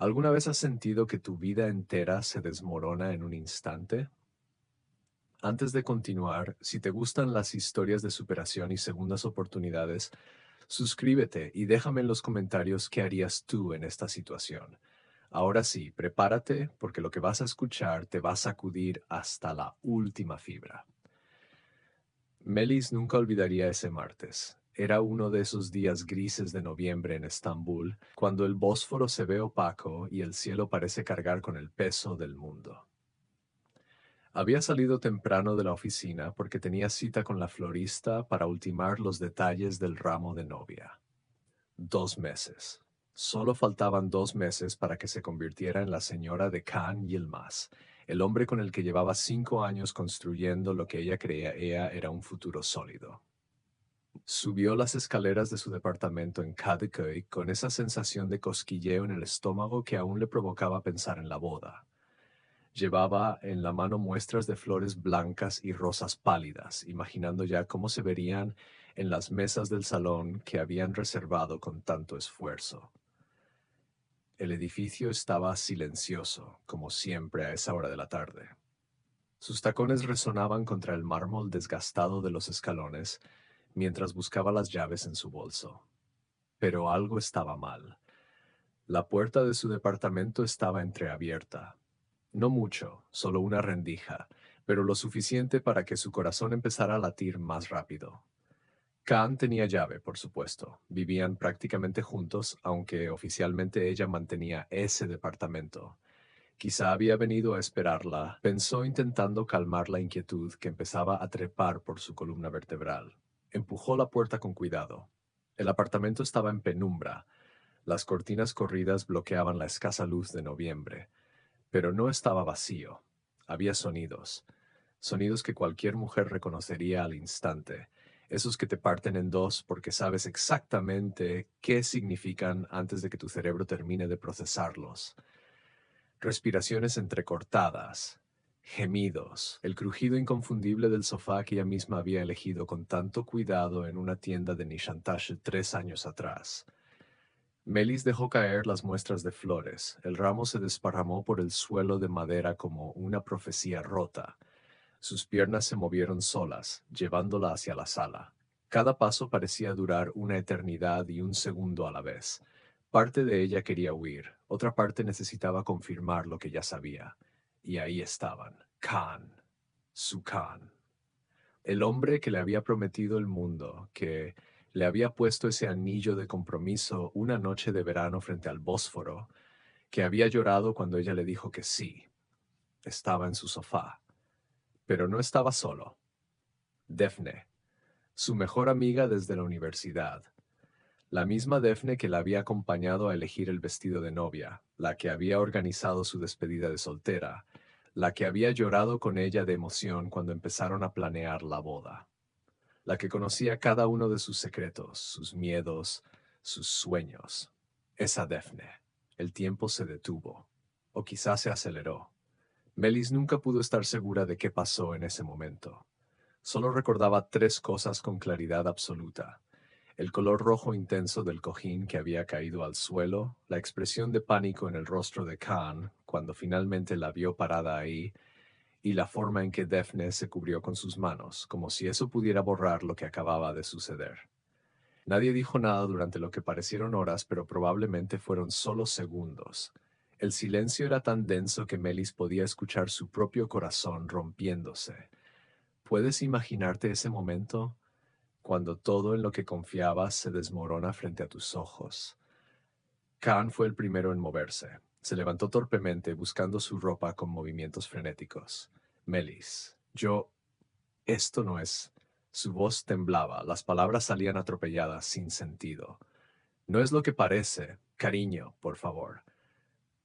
¿Alguna vez has sentido que tu vida entera se desmorona en un instante? Antes de continuar, si te gustan las historias de superación y segundas oportunidades, suscríbete y déjame en los comentarios qué harías tú en esta situación. Ahora sí, prepárate porque lo que vas a escuchar te va a sacudir hasta la última fibra. Melis nunca olvidaría ese martes. Era uno de esos días grises de noviembre en Estambul, cuando el Bósforo se ve opaco y el cielo parece cargar con el peso del mundo. Había salido temprano de la oficina porque tenía cita con la florista para ultimar los detalles del ramo de novia. 2 meses. Solo faltaban 2 meses para que se convirtiera en la señora de Khan Yilmaz, el hombre con el que llevaba 5 años construyendo lo que ella creía era un futuro sólido. Subió las escaleras de su departamento en Kadıköy con esa sensación de cosquilleo en el estómago que aún le provocaba pensar en la boda. Llevaba en la mano muestras de flores blancas y rosas pálidas, imaginando ya cómo se verían en las mesas del salón que habían reservado con tanto esfuerzo. El edificio estaba silencioso, como siempre a esa hora de la tarde. Sus tacones resonaban contra el mármol desgastado de los escalones mientras buscaba las llaves en su bolso. Pero algo estaba mal. La puerta de su departamento estaba entreabierta. No mucho, solo una rendija, pero lo suficiente para que su corazón empezara a latir más rápido. Khan tenía llave, por supuesto. Vivían prácticamente juntos, aunque oficialmente ella mantenía ese departamento. Quizá había venido a esperarla, pensó intentando calmar la inquietud que empezaba a trepar por su columna vertebral. Empujó la puerta con cuidado. El apartamento estaba en penumbra. Las cortinas corridas bloqueaban la escasa luz de noviembre. Pero no estaba vacío. Había sonidos. Sonidos que cualquier mujer reconocería al instante. Esos que te parten en dos porque sabes exactamente qué significan antes de que tu cerebro termine de procesarlos. Respiraciones entrecortadas, gemidos, el crujido inconfundible del sofá que ella misma había elegido con tanto cuidado en una tienda de Nishantash 3 años atrás. Melis dejó caer las muestras de flores. El ramo se desparramó por el suelo de madera como una profecía rota. Sus piernas se movieron solas, llevándola hacia la sala. Cada paso parecía durar una eternidad y un segundo a la vez. Parte de ella quería huir, otra parte necesitaba confirmar lo que ya sabía. Y ahí estaban, Khan, su Khan. El hombre que le había prometido el mundo, que le había puesto ese anillo de compromiso una noche de verano frente al Bósforo, que había llorado cuando ella le dijo que sí. Estaba en su sofá. Pero no estaba solo. Daphne, su mejor amiga desde la universidad. La misma Daphne que la había acompañado a elegir el vestido de novia, la que había organizado su despedida de soltera, la que había llorado con ella de emoción cuando empezaron a planear la boda, la que conocía cada uno de sus secretos, sus miedos, sus sueños. Esa Daphne. El tiempo se detuvo, o quizás se aceleró. Melis nunca pudo estar segura de qué pasó en ese momento. Solo recordaba tres cosas con claridad absoluta: el color rojo intenso del cojín que había caído al suelo, la expresión de pánico en el rostro de Khan cuando finalmente la vio parada ahí, y la forma en que Daphne se cubrió con sus manos, como si eso pudiera borrar lo que acababa de suceder. Nadie dijo nada durante lo que parecieron horas, pero probablemente fueron solo segundos. El silencio era tan denso que Melis podía escuchar su propio corazón rompiéndose. ¿Puedes imaginarte ese momento? Cuando todo en lo que confiabas se desmorona frente a tus ojos. Khan fue el primero en moverse. Se levantó torpemente, buscando su ropa con movimientos frenéticos. Melis, esto no es. Su voz temblaba, las palabras salían atropelladas, sin sentido. No es lo que parece. Cariño, por favor.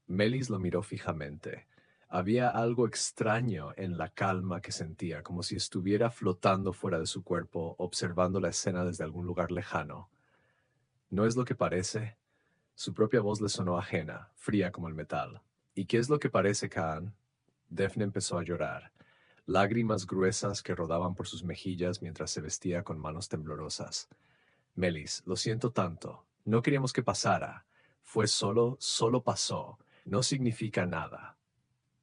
Melis lo miró fijamente. Había algo extraño en la calma que sentía, como si estuviera flotando fuera de su cuerpo, observando la escena desde algún lugar lejano. ¿No es lo que parece? Su propia voz le sonó ajena, fría como el metal. ¿Y qué es lo que parece, Khan? Daphne empezó a llorar, lágrimas gruesas que rodaban por sus mejillas mientras se vestía con manos temblorosas. Melis, lo siento tanto. No queríamos que pasara. Fue solo pasó. No significa nada,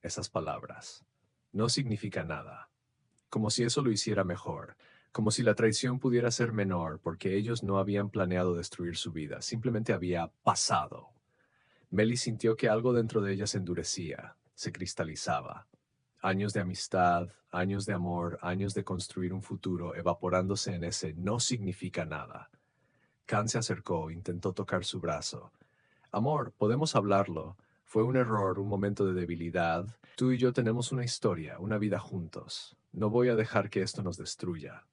esas palabras. No significa nada. Como si eso lo hiciera mejor. Como si la traición pudiera ser menor porque ellos no habían planeado destruir su vida. Simplemente había pasado. Melly sintió que algo dentro de ella se endurecía, se cristalizaba. Años de amistad, años de amor, años de construir un futuro evaporándose en ese no significa nada. Khan se acercó, intentó tocar su brazo. Amor, podemos hablarlo. Fue un error, un momento de debilidad. Tú y yo tenemos una historia, una vida juntos. No voy a dejar que esto nos destruya.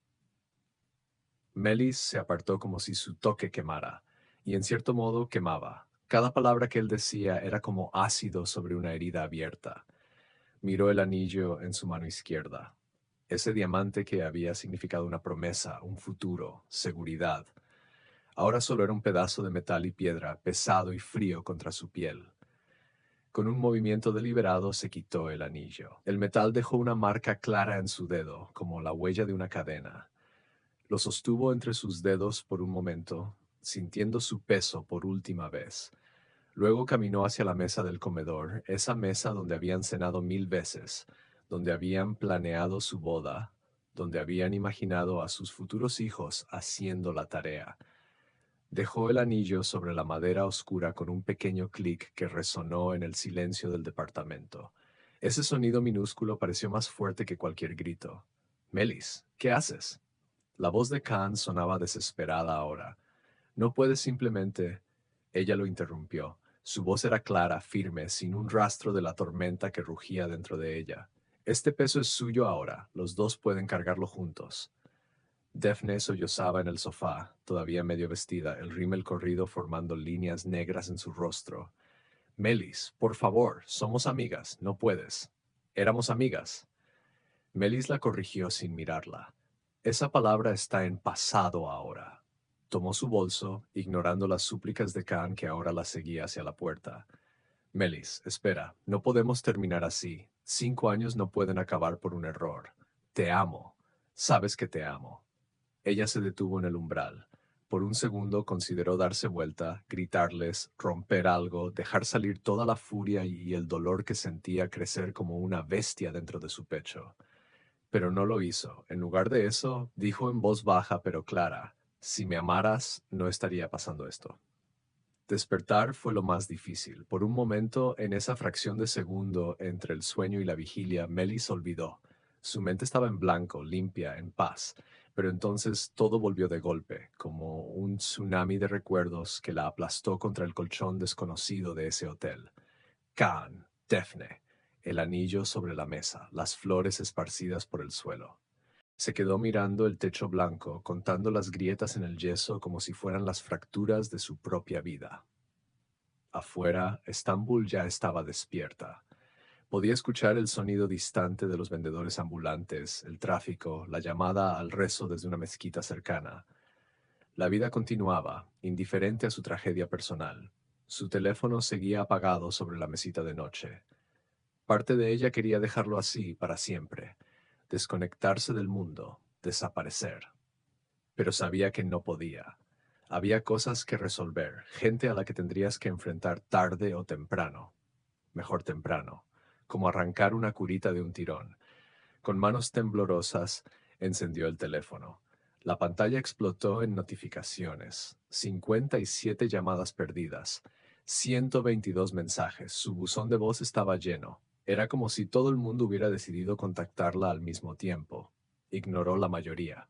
Melis se apartó como si su toque quemara, y en cierto modo quemaba. Cada palabra que él decía era como ácido sobre una herida abierta. Miró el anillo en su mano izquierda. Ese diamante que había significado una promesa, un futuro, seguridad. Ahora solo era un pedazo de metal y piedra, pesado y frío contra su piel. Con un movimiento deliberado se quitó el anillo. El metal dejó una marca clara en su dedo, como la huella de una cadena. Lo sostuvo entre sus dedos por un momento, sintiendo su peso por última vez. Luego caminó hacia la mesa del comedor, esa mesa donde habían cenado 1000 veces, donde habían planeado su boda, donde habían imaginado a sus futuros hijos haciendo la tarea. Dejó el anillo sobre la madera oscura con un pequeño clic que resonó en el silencio del departamento. Ese sonido minúsculo pareció más fuerte que cualquier grito. Melis, ¿qué haces? La voz de Khan sonaba desesperada ahora. No puedes simplemente... Ella lo interrumpió. Su voz era clara, firme, sin un rastro de la tormenta que rugía dentro de ella. Este peso es suyo ahora. Los dos pueden cargarlo juntos. Daphne sollozaba en el sofá, todavía medio vestida, el rímel corrido formando líneas negras en su rostro. Melis, por favor, somos amigas, no puedes. Éramos amigas. Melis la corrigió sin mirarla. Esa palabra está en pasado ahora. Tomó su bolso, ignorando las súplicas de Khan que ahora la seguía hacia la puerta. Melis, espera, no podemos terminar así. 5 años no pueden acabar por un error. Te amo. Sabes que te amo. Ella se detuvo en el umbral. Por un segundo consideró darse vuelta, gritarles, romper algo, dejar salir toda la furia y el dolor que sentía crecer como una bestia dentro de su pecho. Pero no lo hizo. En lugar de eso, dijo en voz baja pero clara, si me amaras, no estaría pasando esto. Despertar fue lo más difícil. Por un momento, en esa fracción de segundo entre el sueño y la vigilia, Melis olvidó. Su mente estaba en blanco, limpia, en paz. Pero entonces todo volvió de golpe, como un tsunami de recuerdos que la aplastó contra el colchón desconocido de ese hotel. Khan, Daphne, el anillo sobre la mesa, las flores esparcidas por el suelo. Se quedó mirando el techo blanco, contando las grietas en el yeso como si fueran las fracturas de su propia vida. Afuera, Estambul ya estaba despierta. Podía escuchar el sonido distante de los vendedores ambulantes, el tráfico, la llamada al rezo desde una mezquita cercana. La vida continuaba, indiferente a su tragedia personal. Su teléfono seguía apagado sobre la mesita de noche. Parte de ella quería dejarlo así para siempre, desconectarse del mundo, desaparecer. Pero sabía que no podía. Había cosas que resolver, gente a la que tendrías que enfrentar tarde o temprano. Mejor temprano, como arrancar una curita de un tirón. Con manos temblorosas, encendió el teléfono. La pantalla explotó en notificaciones. 57 llamadas perdidas. 122 mensajes. Su buzón de voz estaba lleno. Era como si todo el mundo hubiera decidido contactarla al mismo tiempo. Ignoró la mayoría.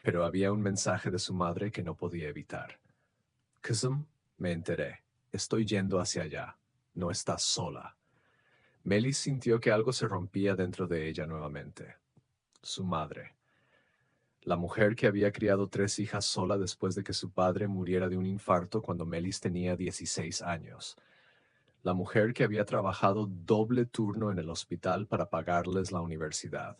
Pero había un mensaje de su madre que no podía evitar. Kızım, me enteré. Estoy yendo hacia allá. No estás sola. Melis sintió que algo se rompía dentro de ella nuevamente. Su madre. La mujer que había criado 3 hijas sola después de que su padre muriera de un infarto cuando Melis tenía 16 años. La mujer que había trabajado doble turno en el hospital para pagarles la universidad.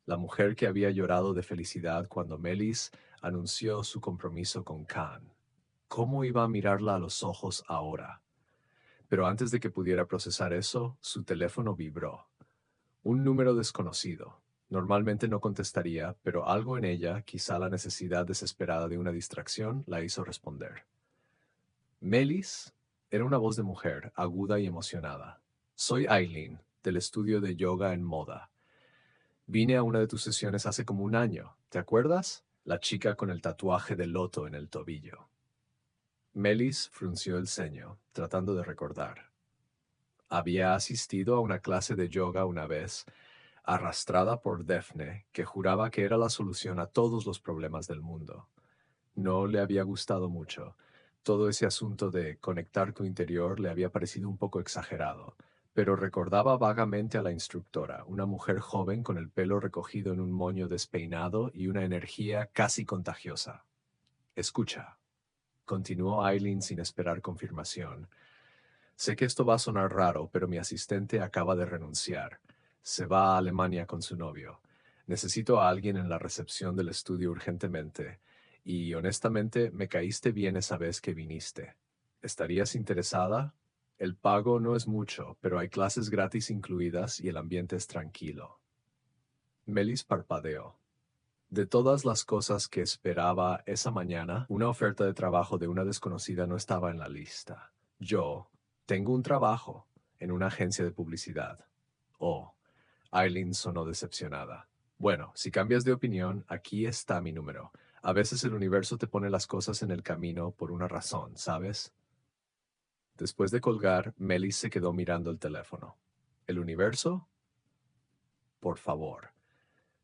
La mujer que había llorado de felicidad cuando Melis anunció su compromiso con Khan. ¿Cómo iba a mirarla a los ojos ahora? Pero antes de que pudiera procesar eso, su teléfono vibró. Un número desconocido. Normalmente no contestaría, pero algo en ella, quizá la necesidad desesperada de una distracción, la hizo responder. ¿Melis? Era una voz de mujer, aguda y emocionada. Soy Aileen, del estudio de yoga en moda. Vine a una de tus sesiones hace como un año, ¿te acuerdas? La chica con el tatuaje de loto en el tobillo. Melis frunció el ceño, tratando de recordar. Había asistido a una clase de yoga una vez, arrastrada por Daphne, que juraba que era la solución a todos los problemas del mundo. No le había gustado mucho. Todo ese asunto de conectar tu interior le había parecido un poco exagerado, pero recordaba vagamente a la instructora, una mujer joven con el pelo recogido en un moño despeinado y una energía casi contagiosa. Escucha, continuó Aileen sin esperar confirmación. Sé que esto va a sonar raro, pero mi asistente acaba de renunciar. Se va a Alemania con su novio. Necesito a alguien en la recepción del estudio urgentemente. Y honestamente, me caíste bien esa vez que viniste. ¿Estarías interesada? El pago no es mucho, pero hay clases gratis incluidas y el ambiente es tranquilo. Melis parpadeó. De todas las cosas que esperaba esa mañana, una oferta de trabajo de una desconocida no estaba en la lista. Yo tengo un trabajo en una agencia de publicidad. Oh, Aileen sonó decepcionada. Bueno, si cambias de opinión, aquí está mi número. A veces el universo te pone las cosas en el camino por una razón, ¿sabes? Después de colgar, Melis se quedó mirando el teléfono. ¿El universo? Por favor.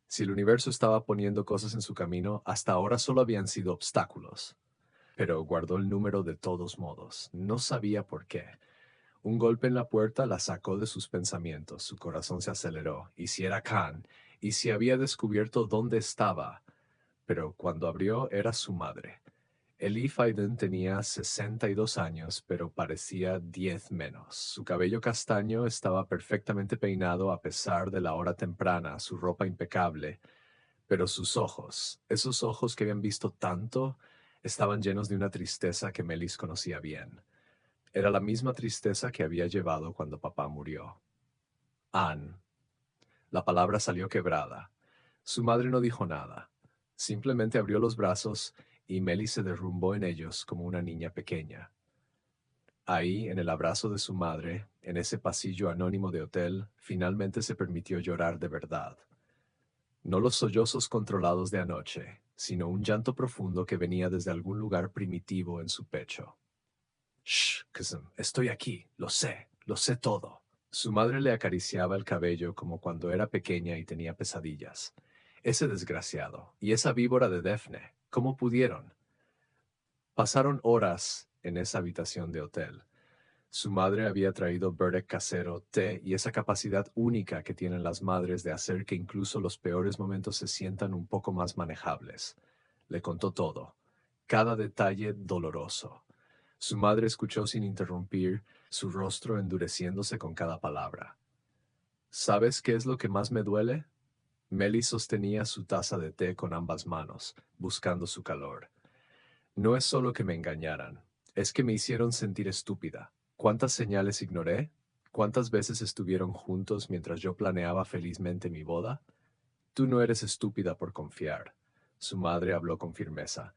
Si el universo estaba poniendo cosas en su camino, hasta ahora solo habían sido obstáculos. Pero guardó el número de todos modos. No sabía por qué. Un golpe en la puerta la sacó de sus pensamientos. Su corazón se aceleró. ¿Y si era Khan? ¿Y si había descubierto dónde estaba? Pero cuando abrió era su madre. Elif Aiden tenía 62 años, pero parecía 10 menos. Su cabello castaño estaba perfectamente peinado a pesar de la hora temprana, su ropa impecable, pero sus ojos, esos ojos que habían visto tanto, estaban llenos de una tristeza que Melis conocía bien. Era la misma tristeza que había llevado cuando papá murió. Anne. La palabra salió quebrada. Su madre no dijo nada. Simplemente abrió los brazos y Melis se derrumbó en ellos como una niña pequeña. Ahí, en el abrazo de su madre, en ese pasillo anónimo de hotel, finalmente se permitió llorar de verdad. No los sollozos controlados de anoche, sino un llanto profundo que venía desde algún lugar primitivo en su pecho. Shh, Kazem, estoy aquí, lo sé todo. Su madre le acariciaba el cabello como cuando era pequeña y tenía pesadillas. Ese desgraciado, y esa víbora de Daphne, ¿cómo pudieron? Pasaron horas en esa habitación de hotel. Su madre había traído Burdick casero, té y esa capacidad única que tienen las madres de hacer que incluso los peores momentos se sientan un poco más manejables. Le contó todo, cada detalle doloroso. Su madre escuchó sin interrumpir, su rostro endureciéndose con cada palabra. ¿Sabes qué es lo que más me duele? Melly sostenía su taza de té con ambas manos, buscando su calor. No es solo que me engañaran, es que me hicieron sentir estúpida. ¿Cuántas señales ignoré? ¿Cuántas veces estuvieron juntos mientras yo planeaba felizmente mi boda? Tú no eres estúpida por confiar. Su madre habló con firmeza.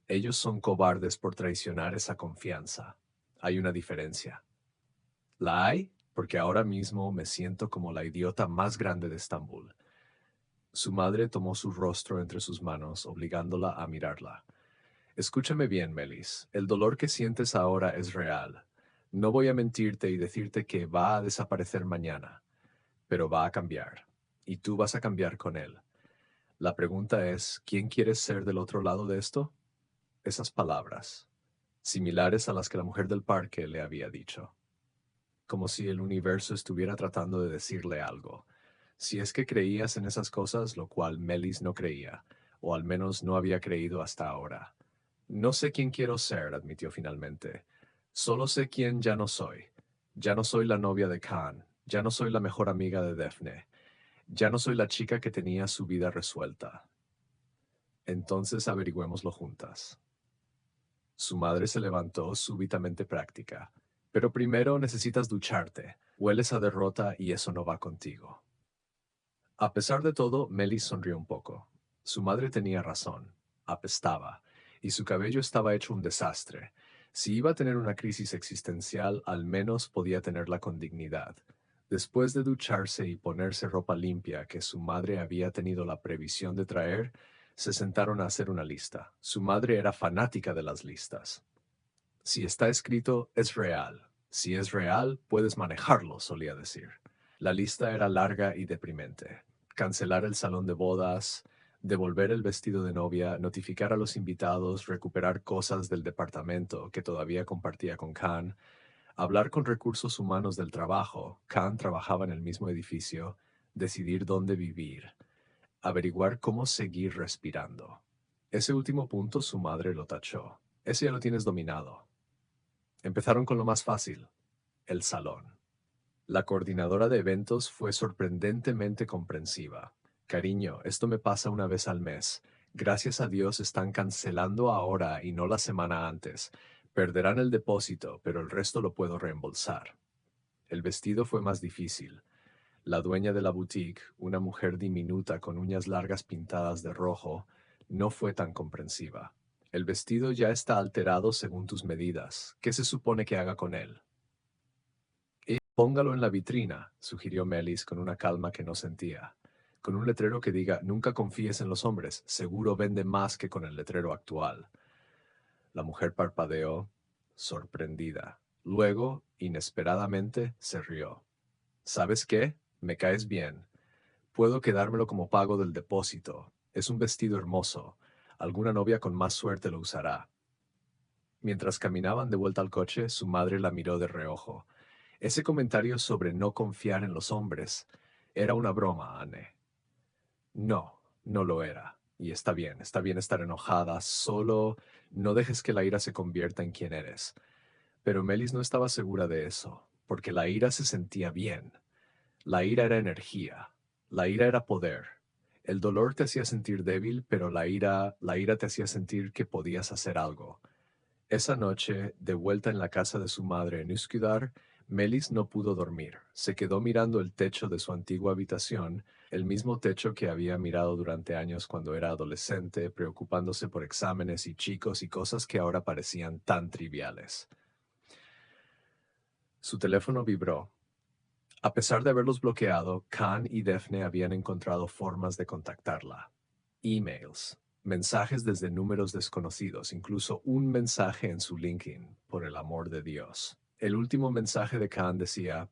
Ellos son cobardes por traicionar esa confianza. Hay una diferencia. ¿La hay? Porque ahora mismo me siento como la idiota más grande de Estambul. Su madre tomó su rostro entre sus manos, obligándola a mirarla. Escúchame bien, Melis. El dolor que sientes ahora es real. No voy a mentirte y decirte que va a desaparecer mañana, pero va a cambiar. Y tú vas a cambiar con él. La pregunta es, ¿quién quieres ser del otro lado de esto? Esas palabras, similares a las que la mujer del parque le había dicho, como si el universo estuviera tratando de decirle algo. Si es que creías en esas cosas, lo cual Melis no creía, o al menos no había creído hasta ahora. No sé quién quiero ser, admitió finalmente. Solo sé quién ya no soy. Ya no soy la novia de Khan, ya no soy la mejor amiga de Daphne, ya no soy la chica que tenía su vida resuelta. Entonces averigüémoslo juntas. Su madre se levantó súbitamente práctica. Pero primero necesitas ducharte. Hueles a derrota y eso no va contigo. A pesar de todo, Melis sonrió un poco. Su madre tenía razón. Apestaba, y su cabello estaba hecho un desastre. Si iba a tener una crisis existencial, al menos podía tenerla con dignidad. Después de ducharse y ponerse ropa limpia que su madre había tenido la previsión de traer, se sentaron a hacer una lista. Su madre era fanática de las listas. Si está escrito, es real. Si es real, puedes manejarlo, solía decir. La lista era larga y deprimente. Cancelar el salón de bodas, devolver el vestido de novia, notificar a los invitados, recuperar cosas del departamento que todavía compartía con Khan, hablar con recursos humanos del trabajo. Khan trabajaba en el mismo edificio, decidir dónde vivir, averiguar cómo seguir respirando. Ese último punto su madre lo tachó. Ese ya lo tienes dominado. Empezaron con lo más fácil, el salón. La coordinadora de eventos fue sorprendentemente comprensiva. Cariño, esto me pasa una vez al mes. Gracias a Dios están cancelando ahora y no la semana antes. Perderán el depósito, pero el resto lo puedo reembolsar. El vestido fue más difícil. La dueña de la boutique, una mujer diminuta con uñas largas pintadas de rojo, no fue tan comprensiva. El vestido ya está alterado según tus medidas. ¿Qué se supone que haga con él? Póngalo en la vitrina, sugirió Melis con una calma que no sentía. Con un letrero que diga, nunca confíes en los hombres, seguro vende más que con el letrero actual. La mujer parpadeó, sorprendida. Luego, inesperadamente, se rió. ¿Sabes qué? Me caes bien. Puedo quedármelo como pago del depósito. Es un vestido hermoso. Alguna novia con más suerte lo usará. Mientras caminaban de vuelta al coche, su madre la miró de reojo. Ese comentario sobre no confiar en los hombres era una broma, Anne. No, no lo era. Y está bien estar enojada, solo no dejes que la ira se convierta en quien eres. Pero Melis no estaba segura de eso, porque la ira se sentía bien. La ira era energía, la ira era poder. El dolor te hacía sentir débil, pero la ira te hacía sentir que podías hacer algo. Esa noche, de vuelta en la casa de su madre en Üsküdar, Melis no pudo dormir. Se quedó mirando el techo de su antigua habitación, el mismo techo que había mirado durante años cuando era adolescente, preocupándose por exámenes y chicos y cosas que ahora parecían tan triviales. Su teléfono vibró. A pesar de haberlos bloqueado, Khan y Daphne habían encontrado formas de contactarla. Emails, mensajes desde números desconocidos, incluso un mensaje en su LinkedIn, por el amor de Dios. El último mensaje de Khan decía,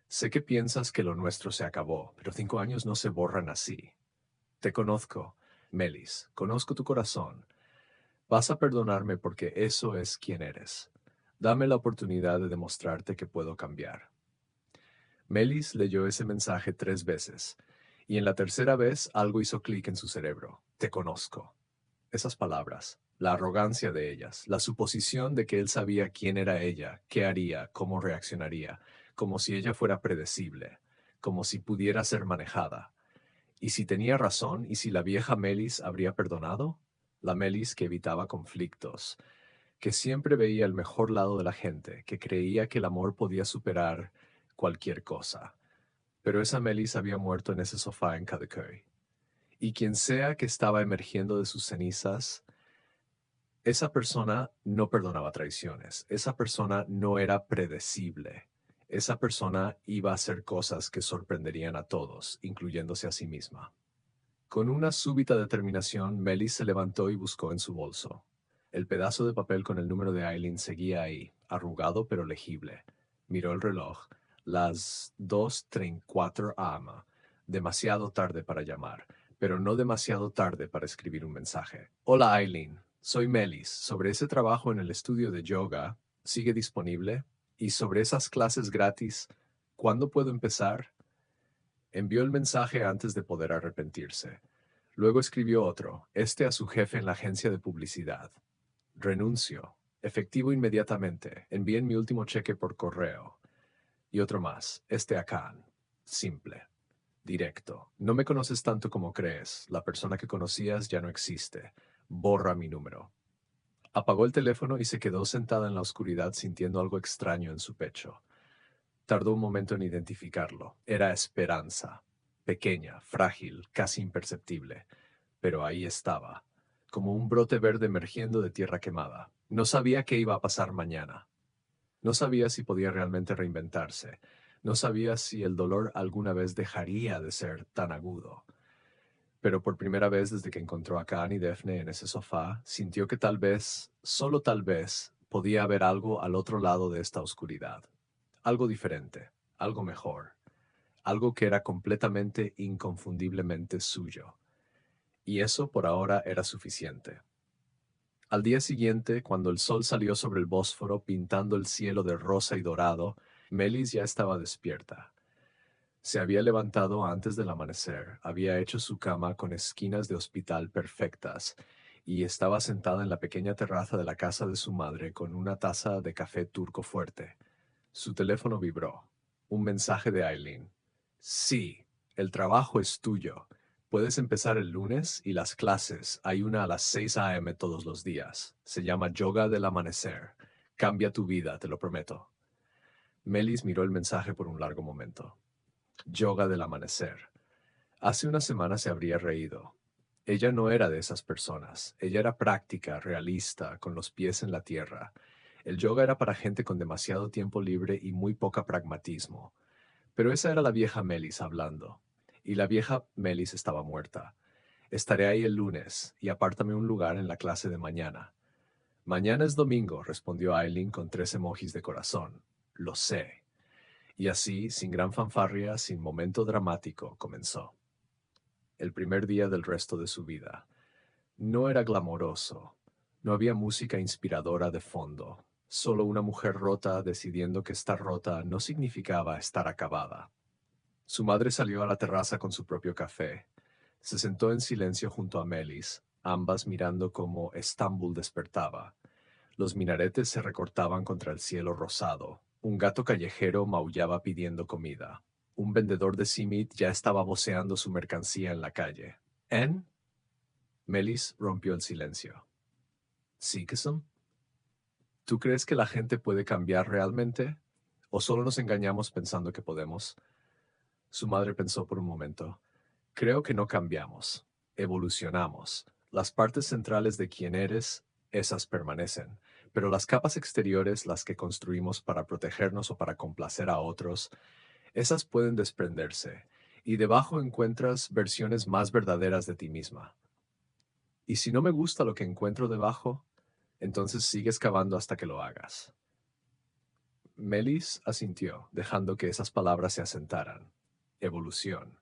sé que piensas que lo nuestro se acabó, pero 5 años no se borran así. Te conozco, Melis, conozco tu corazón. Vas a perdonarme porque eso es quien eres. Dame la oportunidad de demostrarte que puedo cambiar. Melis leyó ese mensaje 3 veces, y en la tercera vez algo hizo clic en su cerebro. Te conozco. Esas palabras, la arrogancia de ellas, la suposición de que él sabía quién era ella, qué haría, cómo reaccionaría, como si ella fuera predecible, como si pudiera ser manejada. ¿Y si tenía razón? ¿Y si la vieja Melis habría perdonado? La Melis que evitaba conflictos, que siempre veía el mejor lado de la gente, que creía que el amor podía superar cualquier cosa. Pero esa Melis había muerto en ese sofá en Kadıköy. Y quien sea que estaba emergiendo de sus cenizas, esa persona no perdonaba traiciones. Esa persona no era predecible. Esa persona iba a hacer cosas que sorprenderían a todos, incluyéndose a sí misma. Con una súbita determinación, Melis se levantó y buscó en su bolso. El pedazo de papel con el número de Eileen seguía ahí, arrugado pero legible. Miró el reloj. Las 2:34 am. Demasiado tarde para llamar, pero no demasiado tarde para escribir un mensaje. Hola Eileen, soy Melis. Sobre ese trabajo en el estudio de yoga, ¿sigue disponible? Y sobre esas clases gratis, ¿cuándo puedo empezar? Envió el mensaje antes de poder arrepentirse. Luego escribió otro, este a su jefe en la agencia de publicidad. Renuncio. Efectivo inmediatamente. Envíen mi último cheque por correo. Y otro más, este a Khan. Simple. Directo. No me conoces tanto como crees. La persona que conocías ya no existe. Borra mi número. Apagó el teléfono y se quedó sentada en la oscuridad sintiendo algo extraño en su pecho. Tardó un momento en identificarlo. Era esperanza. Pequeña, frágil, casi imperceptible. Pero ahí estaba. como un brote verde emergiendo de tierra quemada. No sabía qué iba a pasar mañana. No sabía si podía realmente reinventarse. No sabía si el dolor alguna vez dejaría de ser tan agudo. Pero por primera vez desde que encontró a Khan y Daphne en ese sofá, sintió que tal vez, solo tal vez, podía haber algo al otro lado de esta oscuridad. Algo diferente, algo mejor, algo que era completamente, inconfundiblemente suyo. Y eso por ahora era suficiente. Al día siguiente, cuando el sol salió sobre el Bósforo pintando el cielo de rosa y dorado, Melis ya estaba despierta. Se había levantado antes del amanecer, había hecho su cama con esquinas de hospital perfectas, y estaba sentada en la pequeña terraza de la casa de su madre con una taza de café turco fuerte. Su teléfono vibró. Un mensaje de Eileen. Sí, el trabajo es tuyo. Puedes empezar el lunes y las clases. Hay una a las 6 a.m. todos los días. Se llama Yoga del Amanecer. Cambia tu vida, te lo prometo. Melis miró el mensaje por un largo momento. Yoga del Amanecer. Hace una semana se habría reído. Ella no era de esas personas. Ella era práctica, realista, con los pies en la tierra. El yoga era para gente con demasiado tiempo libre y muy poca pragmatismo. Pero esa era la vieja Melis hablando. Y la vieja Melis estaba muerta. Estaré ahí el lunes y apártame un lugar en la clase de mañana. Mañana es domingo, respondió Aileen con 3 emojis de corazón. Lo sé. Y así, sin gran fanfarria, sin momento dramático, comenzó. El primer día del resto de su vida. No era glamoroso. No había música inspiradora de fondo. Solo una mujer rota decidiendo que estar rota no significaba estar acabada. Su madre salió a la terraza con su propio café. Se sentó en silencio junto a Melis, ambas mirando cómo Estambul despertaba. Los minaretes se recortaban contra el cielo rosado. Un gato callejero maullaba pidiendo comida. Un vendedor de simit ya estaba voceando su mercancía en la calle. ¿En? Melis rompió el silencio. ¿Sí que son? ¿Tú crees que la gente puede cambiar realmente? ¿O solo nos engañamos pensando que podemos? Su madre pensó por un momento. Creo que no cambiamos, evolucionamos. Las partes centrales de quién eres, esas permanecen, pero las capas exteriores, las que construimos para protegernos o para complacer a otros, esas pueden desprenderse, y debajo encuentras versiones más verdaderas de ti misma. Y si no me gusta lo que encuentro debajo, entonces sigues cavando hasta que lo hagas. Melis asintió, dejando que esas palabras se asentaran. Evolución.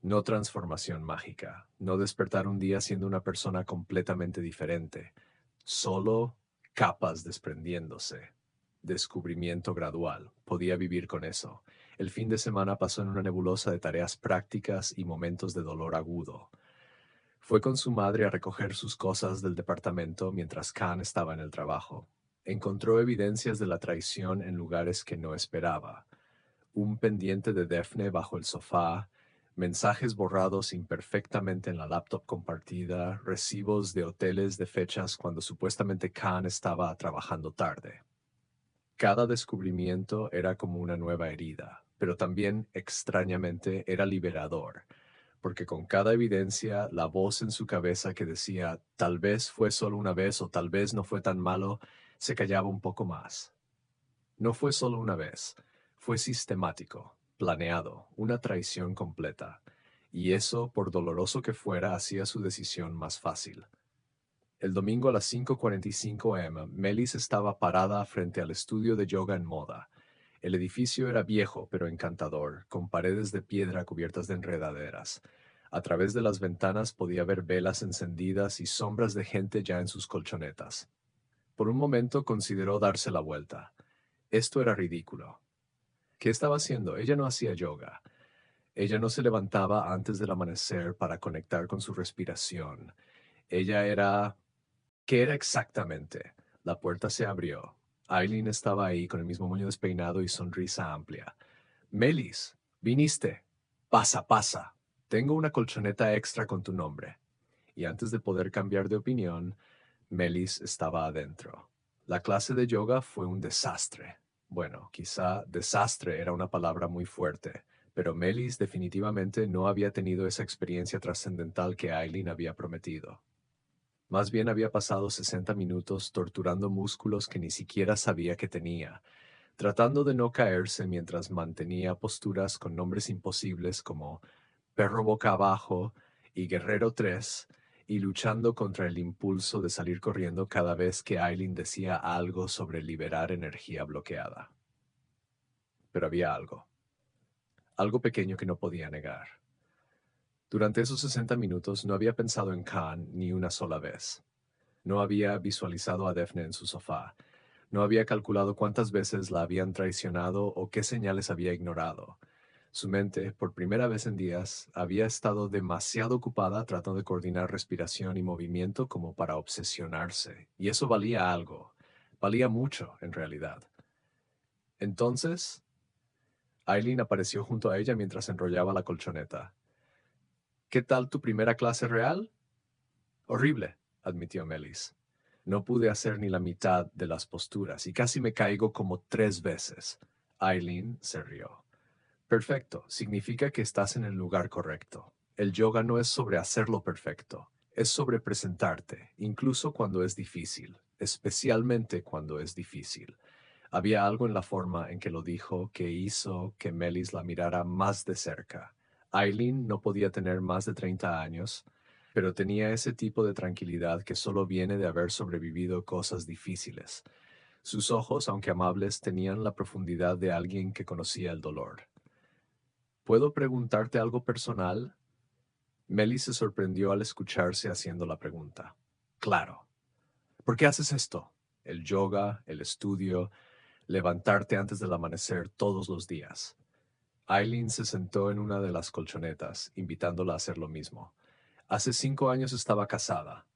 No transformación mágica, no despertar un día siendo una persona completamente diferente, solo capas desprendiéndose. Descubrimiento gradual, podía vivir con eso. El fin de semana pasó en una nebulosa de tareas prácticas y momentos de dolor agudo. Fue con su madre a recoger sus cosas del departamento mientras Khan estaba en el trabajo. Encontró evidencias de la traición en lugares que no esperaba. Un pendiente de Daphne bajo el sofá, mensajes borrados imperfectamente en la laptop compartida, recibos de hoteles de fechas cuando supuestamente Khan estaba trabajando tarde. Cada descubrimiento era como una nueva herida, pero también, extrañamente, era liberador, porque con cada evidencia, la voz en su cabeza que decía, tal vez fue solo una vez o tal vez no fue tan malo, se callaba un poco más. No fue solo una vez, fue sistemático, planeado, una traición completa, y eso, por doloroso que fuera, hacía su decisión más fácil. El domingo a las 5:45 am, Melis estaba parada frente al estudio de yoga en moda. El edificio era viejo pero encantador, con paredes de piedra cubiertas de enredaderas. A través de las ventanas podía ver velas encendidas y sombras de gente ya en sus colchonetas. Por un momento consideró darse la vuelta. Esto era ridículo. ¿Qué estaba haciendo? Ella no hacía yoga. Ella no se levantaba antes del amanecer para conectar con su respiración. Ella era... ¿Qué era exactamente? La puerta se abrió. Aileen estaba ahí con el mismo moño despeinado y sonrisa amplia. Melis, viniste. Pasa, pasa. Tengo una colchoneta extra con tu nombre. Y antes de poder cambiar de opinión, Melis estaba adentro. La clase de yoga fue un desastre. Bueno, quizá desastre era una palabra muy fuerte, pero Melis definitivamente no había tenido esa experiencia trascendental que Aileen había prometido. Más bien había pasado 60 minutos torturando músculos que ni siquiera sabía que tenía, tratando de no caerse mientras mantenía posturas con nombres imposibles como Perro Boca Abajo y Guerrero 3, y luchando contra el impulso de salir corriendo cada vez que Aileen decía algo sobre liberar energía bloqueada. Pero había algo pequeño que no podía negar. Durante esos 60 minutos no había pensado en Khan ni una sola vez. No había visualizado a Daphne en su sofá. No había calculado cuántas veces la habían traicionado o qué señales había ignorado. Su mente, por primera vez en días, había estado demasiado ocupada tratando de coordinar respiración y movimiento como para obsesionarse. Y eso valía algo. Valía mucho, en realidad. Entonces, Aileen apareció junto a ella mientras enrollaba la colchoneta. ¿Qué tal tu primera clase real? Horrible, admitió Melis. No pude hacer ni la mitad de las posturas y casi me caigo como 3 veces. Aileen se rió. Perfecto, significa que estás en el lugar correcto. El yoga no es sobre hacerlo perfecto, es sobre presentarte, incluso cuando es difícil, especialmente cuando es difícil. Había algo en la forma en que lo dijo que hizo que Melis la mirara más de cerca. Aileen no podía tener más de 30 años, pero tenía ese tipo de tranquilidad que solo viene de haber sobrevivido cosas difíciles. Sus ojos, aunque amables, tenían la profundidad de alguien que conocía el dolor. ¿Puedo preguntarte algo personal? Melis se sorprendió al escucharse haciendo la pregunta. Claro. ¿Por qué haces esto? El yoga, el estudio, levantarte antes del amanecer todos los días. Aileen se sentó en una de las colchonetas, invitándola a hacer lo mismo. Hace 5 años estaba casada.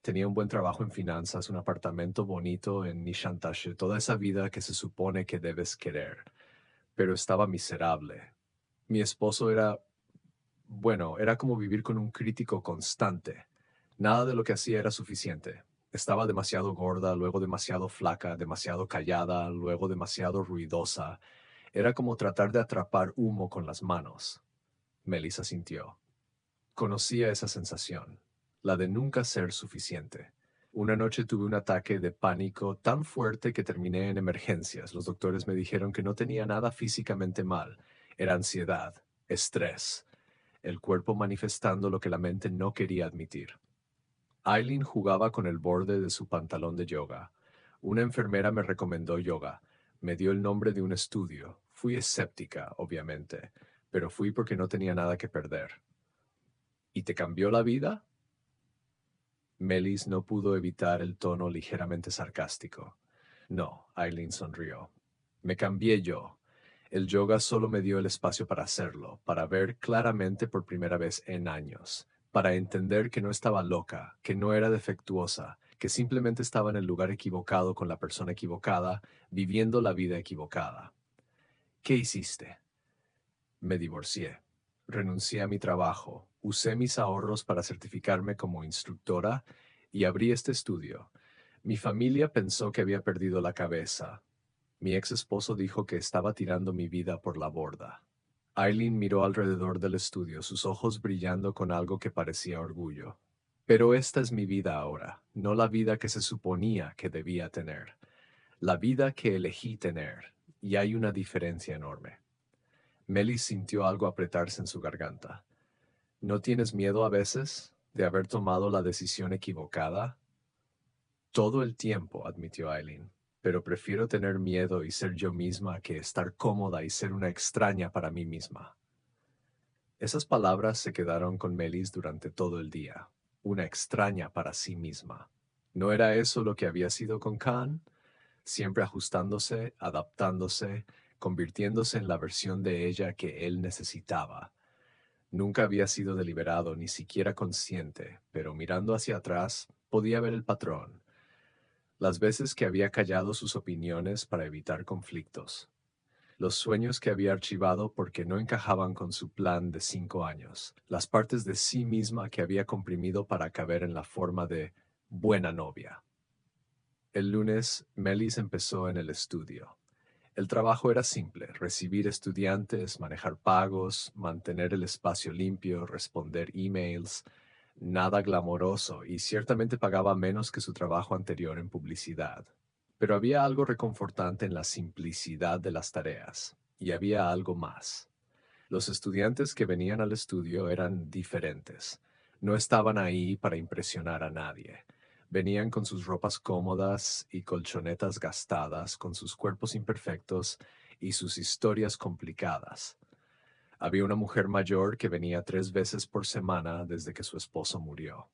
Tenía un buen trabajo en finanzas, un apartamento bonito en Nishantashe, toda esa vida que se supone que debes querer. Pero estaba miserable. Mi esposo era como vivir con un crítico constante. Nada de lo que hacía era suficiente. Estaba demasiado gorda, luego demasiado flaca, demasiado callada, luego demasiado ruidosa. Era como tratar de atrapar humo con las manos. Melissa sintió. Conocía esa sensación, la de nunca ser suficiente. Una noche tuve un ataque de pánico tan fuerte que terminé en emergencias. Los doctores me dijeron que no tenía nada físicamente mal. Era ansiedad, estrés, el cuerpo manifestando lo que la mente no quería admitir. Aileen jugaba con el borde de su pantalón de yoga. Una enfermera me recomendó yoga. Me dio el nombre de un estudio. Fui escéptica, obviamente, pero fui porque no tenía nada que perder. ¿Y te cambió la vida? Melis no pudo evitar el tono ligeramente sarcástico. No, Aileen sonrió. Me cambié yo. El yoga solo me dio el espacio para hacerlo, para ver claramente por primera vez en años, para entender que no estaba loca, que no era defectuosa, que simplemente estaba en el lugar equivocado con la persona equivocada, viviendo la vida equivocada. ¿Qué hiciste? Me divorcié. Renuncié a mi trabajo, usé mis ahorros para certificarme como instructora y abrí este estudio. Mi familia pensó que había perdido la cabeza. Mi ex esposo dijo que estaba tirando mi vida por la borda. Aileen miró alrededor del estudio, sus ojos brillando con algo que parecía orgullo. Pero esta es mi vida ahora, no la vida que se suponía que debía tener. La vida que elegí tener, y hay una diferencia enorme. Melis sintió algo apretarse en su garganta. ¿No tienes miedo a veces de haber tomado la decisión equivocada? Todo el tiempo, admitió Aileen, pero prefiero tener miedo y ser yo misma que estar cómoda y ser una extraña para mí misma. Esas palabras se quedaron con Melis durante todo el día. Una extraña para sí misma. ¿No era eso lo que había sido con Khan? Siempre ajustándose, adaptándose, convirtiéndose en la versión de ella que él necesitaba. Nunca había sido deliberado, ni siquiera consciente, pero mirando hacia atrás podía ver el patrón. Las veces que había callado sus opiniones para evitar conflictos. Los sueños que había archivado porque no encajaban con su plan de 5 años. Las partes de sí misma que había comprimido para caber en la forma de buena novia. El lunes, Melis empezó en el estudio. El trabajo era simple: recibir estudiantes, manejar pagos, mantener el espacio limpio, responder emails. Nada glamoroso y ciertamente pagaba menos que su trabajo anterior en publicidad. Pero había algo reconfortante en la simplicidad de las tareas, y había algo más. Los estudiantes que venían al estudio eran diferentes. No estaban ahí para impresionar a nadie. Venían con sus ropas cómodas y colchonetas gastadas, con sus cuerpos imperfectos y sus historias complicadas. Había una mujer mayor que venía 3 veces por semana desde que su esposo murió.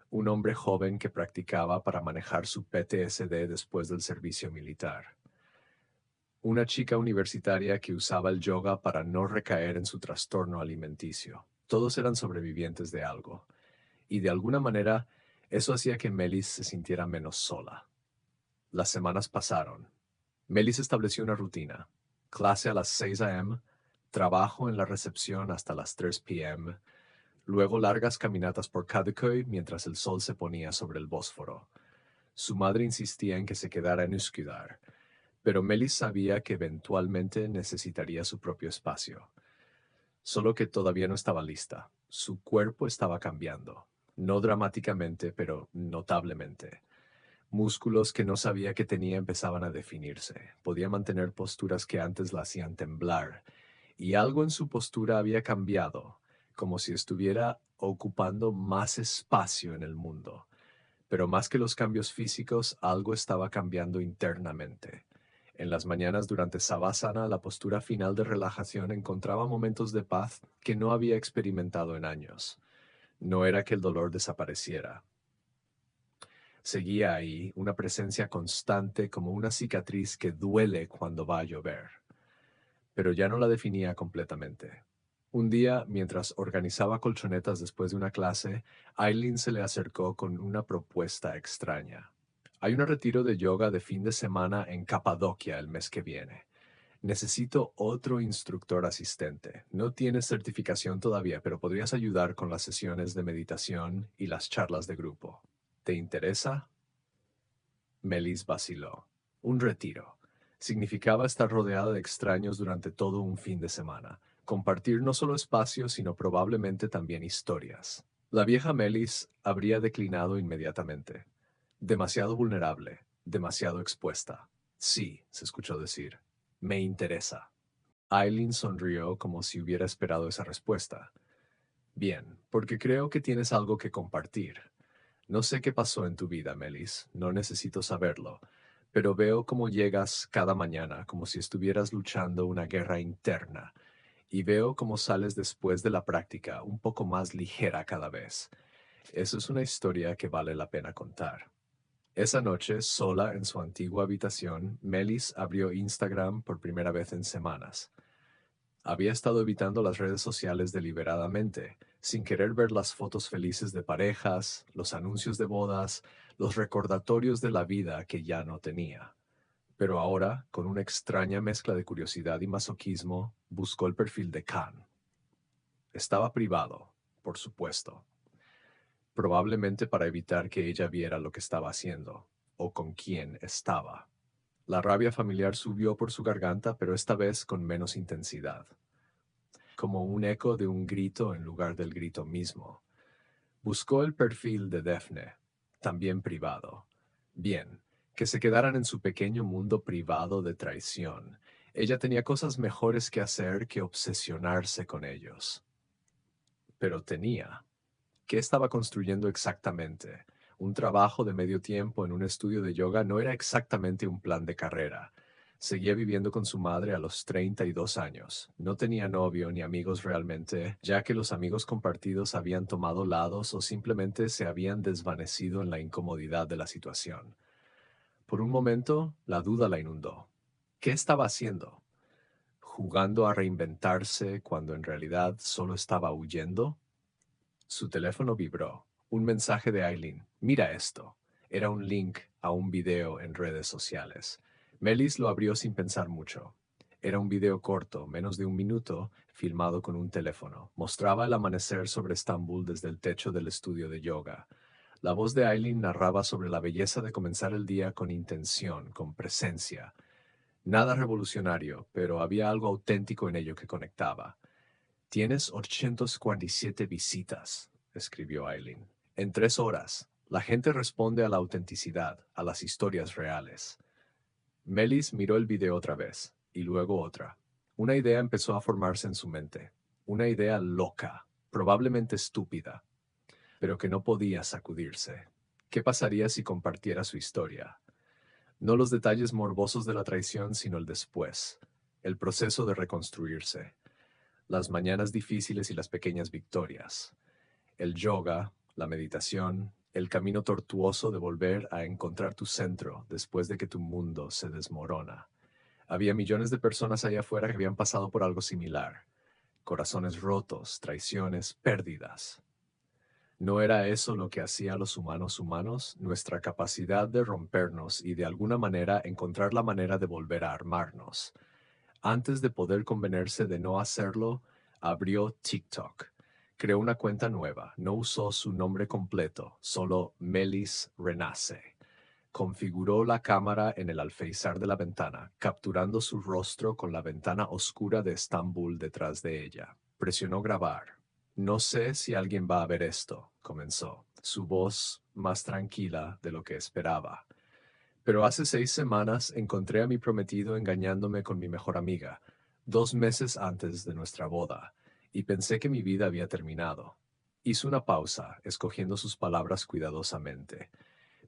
Un hombre joven que practicaba para manejar su PTSD después del servicio militar. Una chica universitaria que usaba el yoga para no recaer en su trastorno alimenticio. Todos eran sobrevivientes de algo, y de alguna manera eso hacía que Melis se sintiera menos sola. Las semanas pasaron. Melis estableció una rutina. Clase a las 6 a.m., trabajo en la recepción hasta las 3 p.m., luego largas caminatas por Kadıköy mientras el sol se ponía sobre el Bósforo. Su madre insistía en que se quedara en Üsküdar, pero Melis sabía que eventualmente necesitaría su propio espacio. Solo que todavía no estaba lista. Su cuerpo estaba cambiando. No dramáticamente, pero notablemente. Músculos que no sabía que tenía empezaban a definirse. Podía mantener posturas que antes la hacían temblar. Y algo en su postura había cambiado, como si estuviera ocupando más espacio en el mundo. Pero más que los cambios físicos, algo estaba cambiando internamente. En las mañanas durante Savasana, la postura final de relajación encontraba momentos de paz que no había experimentado en años. No era que el dolor desapareciera. Seguía ahí, una presencia constante como una cicatriz que duele cuando va a llover. Pero ya no la definía completamente. Un día, mientras organizaba colchonetas después de una clase, Aileen se le acercó con una propuesta extraña. Hay un retiro de yoga de fin de semana en Capadocia el mes que viene. Necesito otro instructor asistente. No tienes certificación todavía, pero podrías ayudar con las sesiones de meditación y las charlas de grupo. ¿Te interesa? Melis vaciló. Un retiro. Significaba estar rodeada de extraños durante todo un fin de semana. Compartir no solo espacios, sino probablemente también historias. La vieja Melis habría declinado inmediatamente. Demasiado vulnerable, demasiado expuesta. Sí, se escuchó decir. Me interesa. Aileen sonrió como si hubiera esperado esa respuesta. Bien, porque creo que tienes algo que compartir. No sé qué pasó en tu vida, Melis, no necesito saberlo, pero veo cómo llegas cada mañana como si estuvieras luchando una guerra interna, y veo cómo sales después de la práctica un poco más ligera cada vez. Eso es una historia que vale la pena contar. Esa noche, sola en su antigua habitación, Melis abrió Instagram por primera vez en semanas. Había estado evitando las redes sociales deliberadamente, sin querer ver las fotos felices de parejas, los anuncios de bodas, los recordatorios de la vida que ya no tenía. Pero ahora, con una extraña mezcla de curiosidad y masoquismo, buscó el perfil de Khan. Estaba privado, por supuesto, probablemente para evitar que ella viera lo que estaba haciendo, o con quién estaba. La rabia familiar subió por su garganta, pero esta vez con menos intensidad, como un eco de un grito en lugar del grito mismo. Buscó el perfil de Daphne, también privado. Bien, que se quedaran en su pequeño mundo privado de traición. Ella tenía cosas mejores que hacer que obsesionarse con ellos. Pero tenía. ¿Qué estaba construyendo exactamente? Un trabajo de medio tiempo en un estudio de yoga no era exactamente un plan de carrera. Seguía viviendo con su madre a los 32 años. No tenía novio ni amigos realmente, ya que los amigos compartidos habían tomado lados o simplemente se habían desvanecido en la incomodidad de la situación. Por un momento, la duda la inundó. ¿Qué estaba haciendo? ¿Jugando a reinventarse cuando en realidad solo estaba huyendo? Su teléfono vibró. Un mensaje de Aileen. Mira esto. Era un link a un video en redes sociales. Melis lo abrió sin pensar mucho. Era un video corto, menos de un minuto, filmado con un teléfono. Mostraba el amanecer sobre Estambul desde el techo del estudio de yoga. La voz de Aileen narraba sobre la belleza de comenzar el día con intención, con presencia. Nada revolucionario, pero había algo auténtico en ello que conectaba. Tienes 847 visitas. escribió Eileen. En 3 horas, la gente responde a la autenticidad, a las historias reales. Melis miró el video otra vez, y luego otra. Una idea empezó a formarse en su mente. Una idea loca, probablemente estúpida, pero que no podía sacudirse. ¿Qué pasaría si compartiera su historia? No los detalles morbosos de la traición, sino el después, el proceso de reconstruirse, las mañanas difíciles y las pequeñas victorias, el yoga, la meditación, el camino tortuoso de volver a encontrar tu centro después de que tu mundo se desmorona. Había millones de personas allá afuera que habían pasado por algo similar. Corazones rotos, traiciones, pérdidas. ¿No era eso lo que hacía a los humanos humanos? Nuestra capacidad de rompernos y de alguna manera encontrar la manera de volver a armarnos. Antes de poder convencerse de no hacerlo, abrió TikTok. Creó una cuenta nueva. No usó su nombre completo, solo Melis Renace. Configuró la cámara en el alféizar de la ventana, capturando su rostro con la ventana oscura de Estambul detrás de ella. Presionó grabar. No sé si alguien va a ver esto, comenzó, su voz más tranquila de lo que esperaba. Pero hace 6 semanas encontré a mi prometido engañándome con mi mejor amiga, 2 meses antes de nuestra boda, y pensé que mi vida había terminado. Hizo una pausa, escogiendo sus palabras cuidadosamente.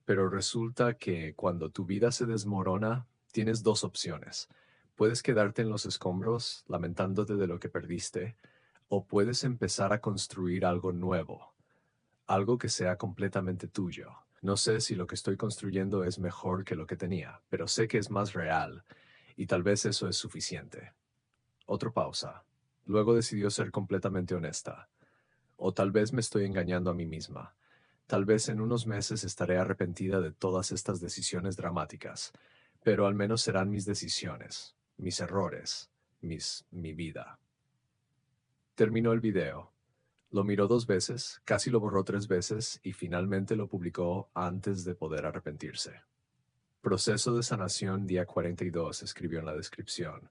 Pero resulta que cuando tu vida se desmorona, tienes dos opciones. Puedes quedarte en los escombros, lamentándote de lo que perdiste, o puedes empezar a construir algo nuevo, algo que sea completamente tuyo. No sé si lo que estoy construyendo es mejor que lo que tenía, pero sé que es más real, y tal vez eso es suficiente. Otra pausa. Luego decidió ser completamente honesta. O tal vez me estoy engañando a mí misma. Tal vez en unos meses estaré arrepentida de todas estas decisiones dramáticas, pero al menos serán mis decisiones, mis errores, mi vida. Terminó el video. Lo miró 2 veces, casi lo borró 3 veces y finalmente lo publicó antes de poder arrepentirse. Proceso de sanación día 42, escribió en la descripción.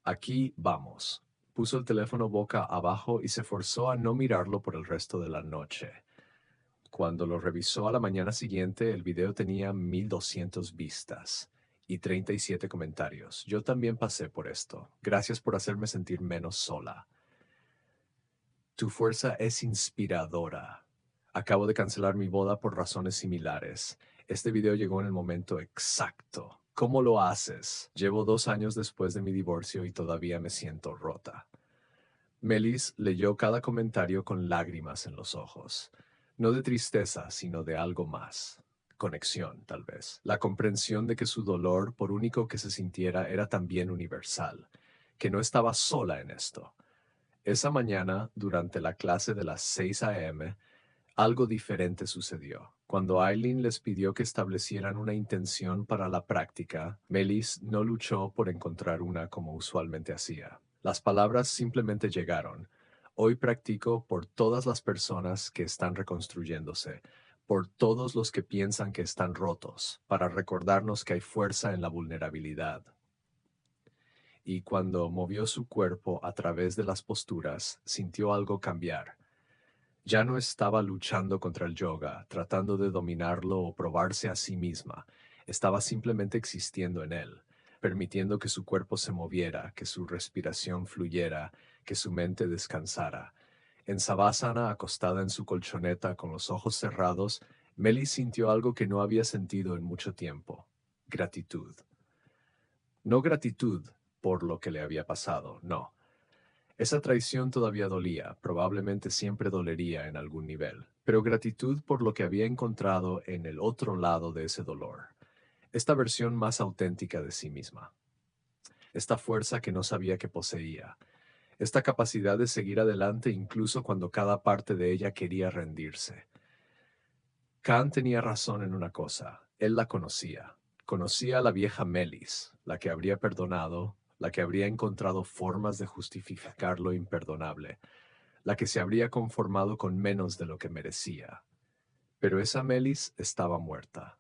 Aquí vamos. Puso el teléfono boca abajo y se forzó a no mirarlo por el resto de la noche. Cuando lo revisó a la mañana siguiente, el video tenía 1200 vistas y 37 comentarios. Yo también pasé por esto. Gracias por hacerme sentir menos sola. Tu fuerza es inspiradora. Acabo de cancelar mi boda por razones similares. Este video llegó en el momento exacto. ¿Cómo lo haces? Llevo 2 años después de mi divorcio y todavía me siento rota. Melis leyó cada comentario con lágrimas en los ojos. No de tristeza, sino de algo más. Conexión, tal vez. La comprensión de que su dolor, por único que se sintiera, era también universal. Que no estaba sola en esto. Esa mañana, durante la clase de las 6 a.m., algo diferente sucedió. Cuando Eileen les pidió que establecieran una intención para la práctica, Melis no luchó por encontrar una como usualmente hacía. Las palabras simplemente llegaron. Hoy practico por todas las personas que están reconstruyéndose, por todos los que piensan que están rotos, para recordarnos que hay fuerza en la vulnerabilidad. Y cuando movió su cuerpo a través de las posturas, sintió algo cambiar. Ya no estaba luchando contra el yoga, tratando de dominarlo o probarse a sí misma. Estaba simplemente existiendo en él, permitiendo que su cuerpo se moviera, que su respiración fluyera, que su mente descansara. En Savasana, acostada en su colchoneta con los ojos cerrados, Meli sintió algo que no había sentido en mucho tiempo: gratitud. No gratitud por lo que le había pasado, no. Esa traición todavía dolía, probablemente siempre dolería en algún nivel, pero gratitud por lo que había encontrado en el otro lado de ese dolor, esta versión más auténtica de sí misma, esta fuerza que no sabía que poseía, esta capacidad de seguir adelante incluso cuando cada parte de ella quería rendirse. Khan tenía razón en una cosa, él la conocía. Conocía a la vieja Melis, la que habría perdonado, la que habría encontrado formas de justificar lo imperdonable, la que se habría conformado con menos de lo que merecía. Pero esa Melis estaba muerta,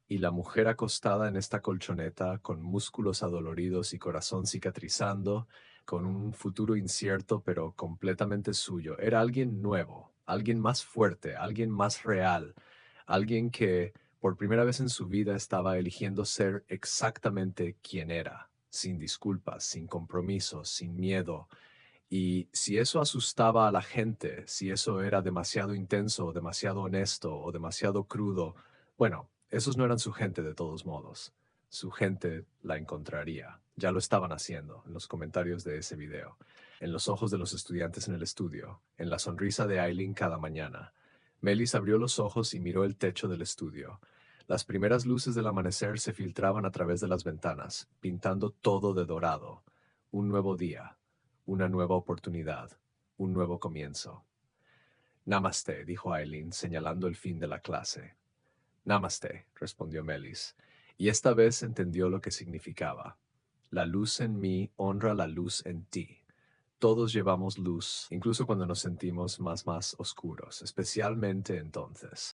y la mujer acostada en esta colchoneta, con músculos adoloridos y corazón cicatrizando, con un futuro incierto pero completamente suyo, era alguien nuevo, alguien más fuerte, alguien más real, alguien que por primera vez en su vida estaba eligiendo ser exactamente quien era, sin disculpas, sin compromisos, sin miedo. Y si eso asustaba a la gente, si eso era demasiado intenso, o demasiado honesto o demasiado crudo, bueno, esos no eran su gente de todos modos. Su gente la encontraría. Ya lo estaban haciendo en los comentarios de ese video, en los ojos de los estudiantes en el estudio, en la sonrisa de Aileen cada mañana. Melis abrió los ojos y miró el techo del estudio. Las primeras luces del amanecer se filtraban a través de las ventanas, pintando todo de dorado. Un nuevo día, una nueva oportunidad, un nuevo comienzo. Namaste, dijo Aileen, señalando el fin de la clase. Namaste, respondió Melis, y esta vez entendió lo que significaba. La luz en mí honra la luz en ti. Todos llevamos luz, incluso cuando nos sentimos más oscuros, especialmente entonces.